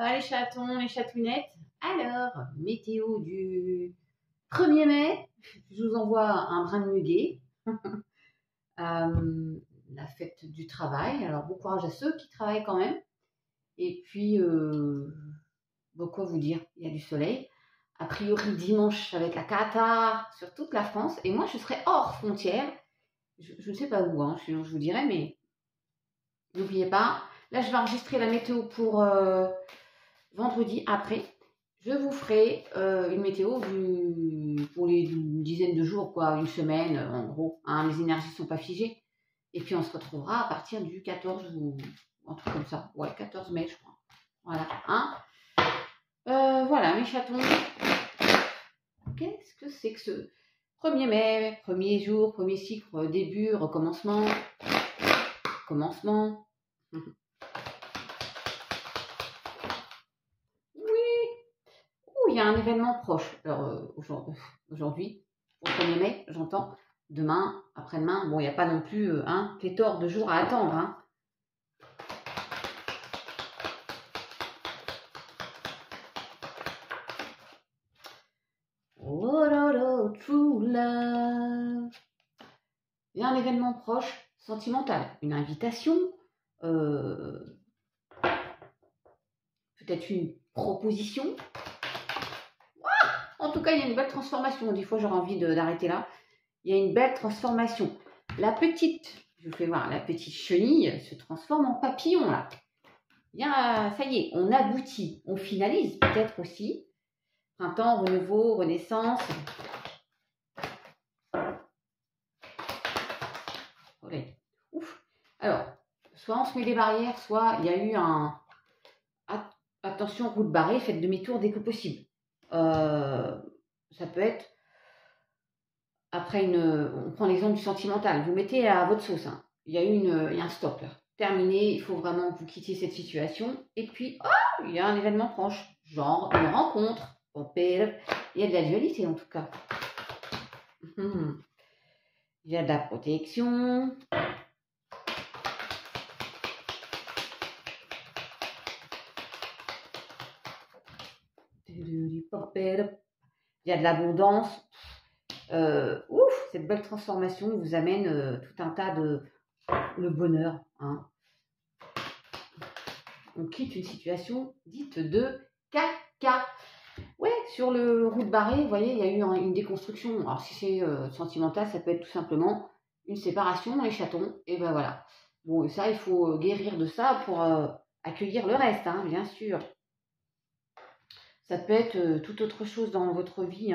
Les chatons, les chatounettes. Alors, météo du 1er mai, je vous envoie un brin de muguet. La fête du travail. Alors, bon courage à ceux qui travaillent quand même. Et puis, bon, quoi vous dire, il y a du soleil. A priori, dimanche, avec la cata sur toute la France. Et moi, je serai hors frontière. Je ne sais pas où, sinon je vous dirai, mais n'oubliez pas. Là, je vais enregistrer la météo pour vendredi après. Je vous ferai une météo pour les dizaines de jours, quoi, une semaine, en gros. Les énergies ne sont pas figées. Et puis, on se retrouvera à partir du 14 ou un truc comme ça. Ouais, 14 mai, je crois. Voilà. Voilà, mes chatons. Qu'est-ce que c'est que ce 1er mai, premier jour, premier cycle, début, recommencement. Commencement. Il y a un événement proche. Alors, aujourd'hui, au 1er mai, j'entends. Demain, après-demain, bon, il n'y a pas non plus pléthore de jours à attendre. Oh, true love. Il y a un événement proche, sentimental. Une invitation. Peut-être une proposition. En tout cas, il y a une belle transformation. Des fois, j'aurais envie d'arrêter là. Il y a une belle transformation. La petite, je vous fais voir, la petite chenille se transforme en papillon, là. Bien, ça y est, on aboutit. On finalise, peut-être aussi. Printemps, renouveau, renaissance. Ouais. Ouf. Alors, soit on se met des barrières, soit il y a eu un... Attention, route barrée, faites demi-tour dès que possible. Ça peut être... Après on prend l'exemple du sentimental. Vous mettez à votre sauce. Il y a un stop là. Terminé. Il faut vraiment que vous quittiez cette situation. Et puis, il y a un événement proche. Genre une rencontre. Il y a de la dualité en tout cas. Il y a de la protection. Il y a de l'abondance. Cette belle transformation vous amène tout un tas de le bonheur. On quitte une situation dite de caca. Ouais, sur le route barrée, vous voyez, il y a eu une déconstruction. Alors si c'est sentimental, ça peut être tout simplement une séparation, les chatons. Et ben voilà. Bon, ça, il faut guérir de ça pour accueillir le reste, bien sûr. Ça peut être tout autre chose dans votre vie.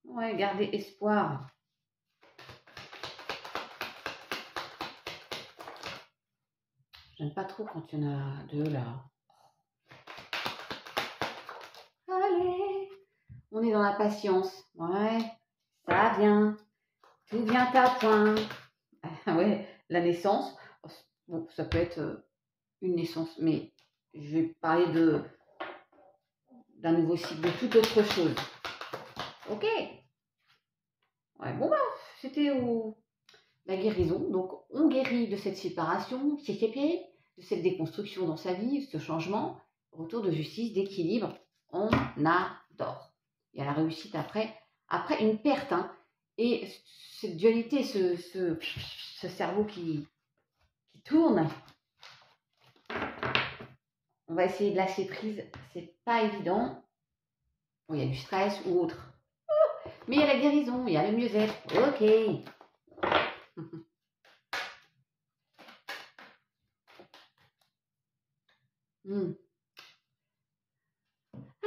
Ouais, gardez espoir. J'aime pas trop quand il y en a deux là. Allez, on est dans la patience. Ouais, ça vient. Tout vient à point. Ouais, la naissance. Bon, ça peut être une naissance, mais je vais parler d'un nouveau cycle, de toute autre chose. Ok. Ouais, bon, c'était la guérison. Donc, on guérit de cette séparation, de cette déconstruction dans sa vie, ce changement, retour de justice, d'équilibre. On adore. Il y a la réussite après une perte. Et cette dualité, ce cerveau qui tourne, on va essayer de lâcher prise. C'est pas évident. Bon, il y a du stress ou autre. Mais il y a la guérison, il y a le mieux-être. Ok.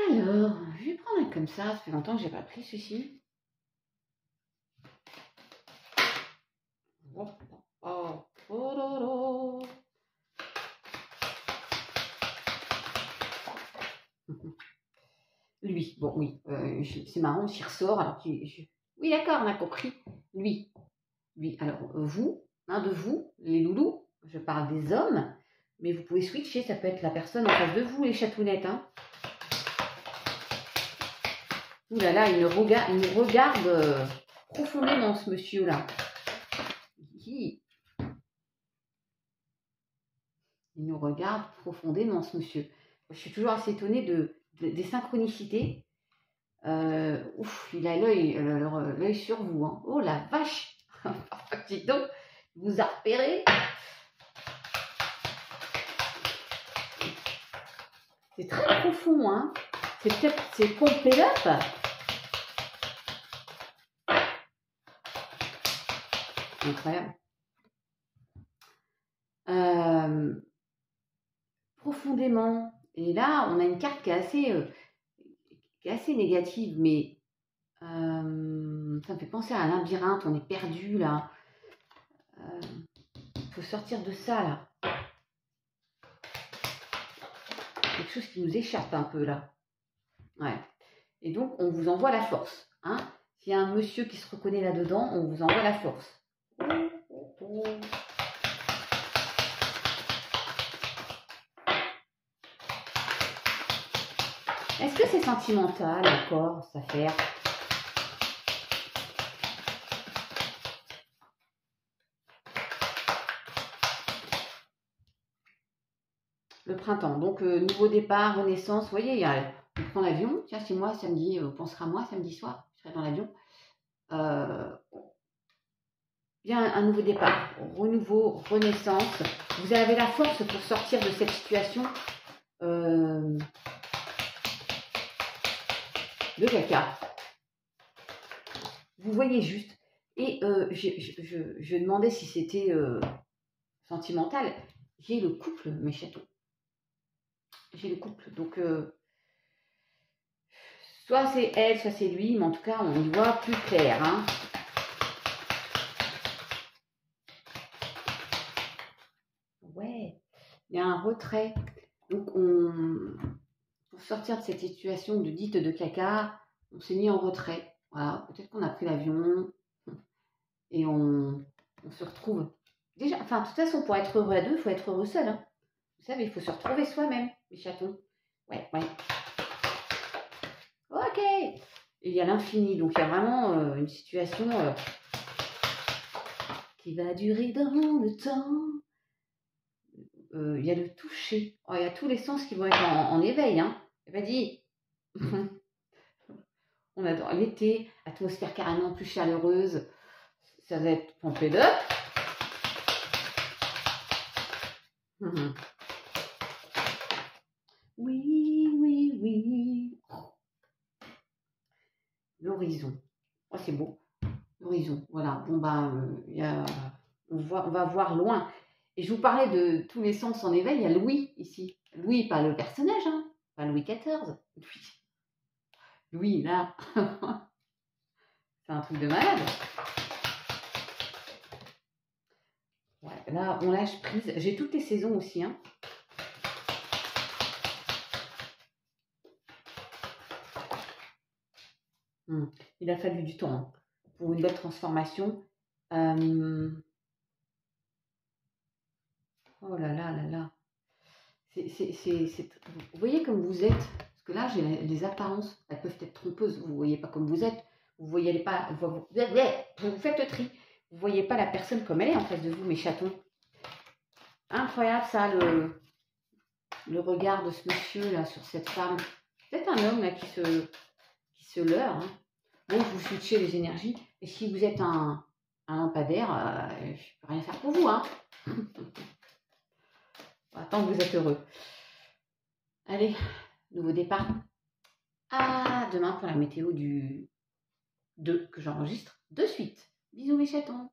Alors, je vais prendre un comme ça. Ça fait longtemps que je n'ai pas pris celui-ci. Lui, bon, oui, c'est marrant, s'il ressort. Alors, oui, d'accord, on a compris. Lui, alors, vous, de vous, les loulous, je parle des hommes, mais vous pouvez switcher, ça peut être la personne en face de vous, les chatounettes. Ouh là là, il nous regarde profondément, ce monsieur-là. Il nous regarde profondément, ce monsieur. Je suis toujours assez étonnée des synchronicités. Ouf, il a l'œil sur vous. Hein. Oh la vache. Dis donc, il vous a repéré. C'est très profond, hein. C'est pompé up. Incroyable. Profondément. Et là, on a une carte qui est assez négative, mais ça me fait penser à un labyrinthe. On est perdu là. Faut sortir de ça là. Quelque chose qui nous échappe un peu là. Ouais. Et donc, on vous envoie la force. Hein. S'il y a un monsieur qui se reconnaît là-dedans, on vous envoie la force. Est-ce que c'est sentimental encore, cette affaire? Le printemps, donc nouveau départ, renaissance. Vous voyez, on prend l'avion. Tiens, c'est moi samedi, on pensera à moi samedi soir, je serai dans l'avion. Il y a un nouveau départ, renouveau, renaissance. Vous avez la force pour sortir de cette situation de caca. Vous voyez juste. Et je demandais si c'était sentimental. J'ai le couple, mes chatons. J'ai le couple. Donc, soit c'est elle, soit c'est lui. Mais en tout cas, on y voit plus clair. Hein. Ouais. Il y a un retrait. Donc, pour sortir de cette situation de dite de caca, on s'est mis en retrait. Voilà. Peut-être qu'on a pris l'avion. Et on se retrouve. Déjà, enfin, de toute façon, pour être heureux à deux, il faut être heureux seul. Hein. Vous savez, il faut se retrouver soi-même, les chatons. Ouais. Ok. Et il y a l'infini. Donc, il y a vraiment une situation qui va durer dans le temps. Il y a le toucher. Oh, il y a tous les sens qui vont être en éveil. Hein. Vas-y. On adore l'été, atmosphère carrément plus chaleureuse. Ça va être pompé d'up. Oui. L'horizon. Oh, c'est beau. L'horizon. Voilà. Bon, on va voir loin. Et je vous parlais de tous les sens en éveil. Il y a Louis ici. Louis, pas le personnage, hein. Pas Louis XIV. Louis, là. C'est un truc de malade. Ouais, là, on lâche prise. J'ai toutes les saisons aussi, hein. Il a fallu du temps pour une belle transformation. Oh là là. Vous voyez comme vous êtes. Parce que là, j'ai les apparences. Elles peuvent être trompeuses. Vous ne voyez pas comme vous êtes. Vous voyez pas. Vous faites le tri. Vous ne voyez pas la personne comme elle est en face de vous, mes chatons. Incroyable ça, le regard de ce monsieur là sur cette femme. Peut-être un homme là qui se leurre. Hein. Bon, vous switchez les énergies. Et si vous êtes un lampadaire, je ne peux rien faire pour vous. Hein. Tant que vous êtes heureux. Allez, nouveau départ. À demain pour la météo du 2 que j'enregistre de suite. Bisous mes chatons.